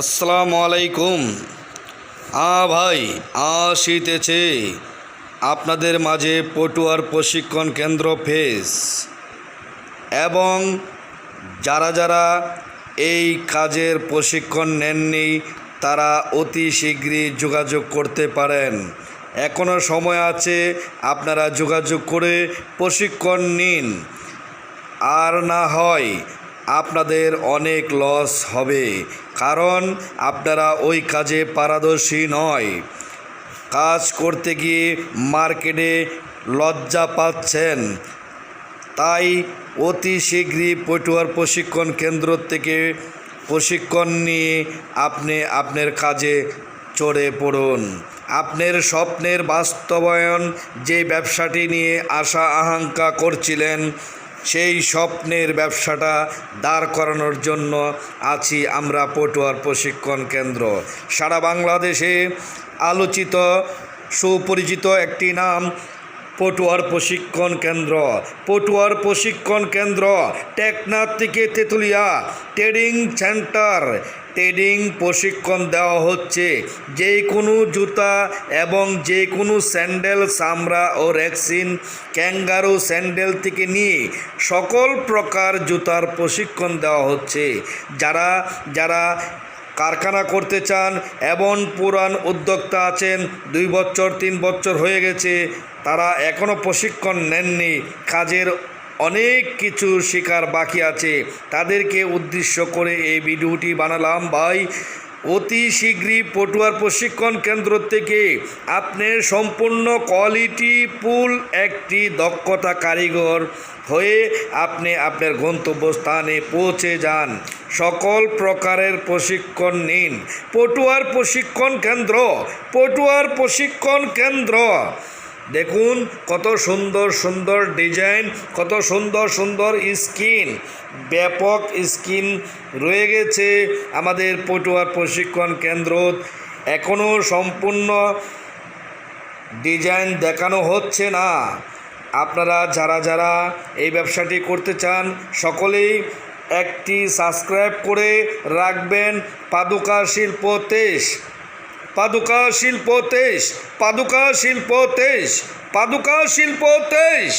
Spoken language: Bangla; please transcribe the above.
আসসালামু আলাইকুম। ভাই আসিতেছে আপনাদের মাঝে পটুয়ার প্রশিক্ষণ কেন্দ্র ফেস, এবং যারা যারা এই কাজের প্রশিক্ষণ নেননি তারা অতি শীঘ্রই যোগাযোগ করতে পারেন। এখনও সময় আছে, আপনারা যোগাযোগ করে প্রশিক্ষণ নিন, আর না হয় আপনাদের অনেক লস হবে, কারণ আপনারা ওই কাজে পারদর্শী নয়। কাজ করতে গিয়ে মার্কেটে লজ্জা পাচ্ছেন, তাই অতি শীঘ্রই পটুয়ার প্রশিক্ষণ কেন্দ্র থেকে প্রশিক্ষণ নিয়ে আপনি আপনার কাজে চড়ে পড়ুন। আপনার স্বপ্নের বাস্তবায়ন, যে ব্যবসাটি নিয়ে আশা আকাঙ্ক্ষা করছিলেন, সেই স্বপ্নের ব্যবসাটা দাঁড় করানোর জন্য আছি আমরা পটুয়ার প্রশিক্ষণ কেন্দ্র। সারা বাংলাদেশে আলোচিত সুপরিচিত একটি নাম পটুয়ার প্রশিক্ষণ কেন্দ্র। পটুয়ার প্রশিক্ষণ কেন্দ্র টেকনাফ থেকে তেঁতুলিয়া ট্রেডিং সেন্টার। ট্রেডিং প্রশিক্ষণ দেওয়া হচ্ছে যে কোনো জুতা এবং যে কোনো স্যান্ডেল, চামড়া ও রেক্সিন ক্যাঙ্গারু স্যান্ডেল থেকে নিয়ে সকল প্রকার জুতার প্রশিক্ষণ দেওয়া হচ্ছে। যারা যারা কারখানা করতে চান এবং পুরান উদ্যোক্তা আছেন, 2 বছর 3 বছর হয়ে গেছে, তারা এখনও প্রশিক্ষণ নেননি, কাজের অনেক কিছু শেখার বাকি আছে, তাদেরকে উদ্দেশ্য করে এই ভিডিওটি বানালাম। ভাই অতি শীঘ্রই পটুয়ার প্রশিক্ষণ কেন্দ্র থেকে আপনার সম্পূর্ণ কোয়ালিটি ফুল একটি দক্ষতা কারিগর হয়ে আপনি আপনার গন্তব্যস্থানে পৌঁছে যান। সকল প্রকারের প্রশিক্ষণ নিন পটুয়ার প্রশিক্ষণ কেন্দ্র। পটুয়ার প্রশিক্ষণ কেন্দ্র দেখুন কত সুন্দর সুন্দর ডিজাইন, কত সুন্দর সুন্দর স্কিন, ব্যাপক স্কিন রয়ে গেছে আমাদের পটুয়ার প্রশিক্ষণ কেন্দ্র। এখনও সম্পূর্ণ ডিজাইন দেখানো হচ্ছে না। আপনারা যারা যারা এই ব্যবসাটি করতে চান সকলেই একটি সাবস্ক্রাইব করে রাখবেন। পাদুকা শিল্প তেজ, পাদুকা শিল্প তেজ, পাদুকা শিল্প তেজ, পাদুকা শিল্প তেজ।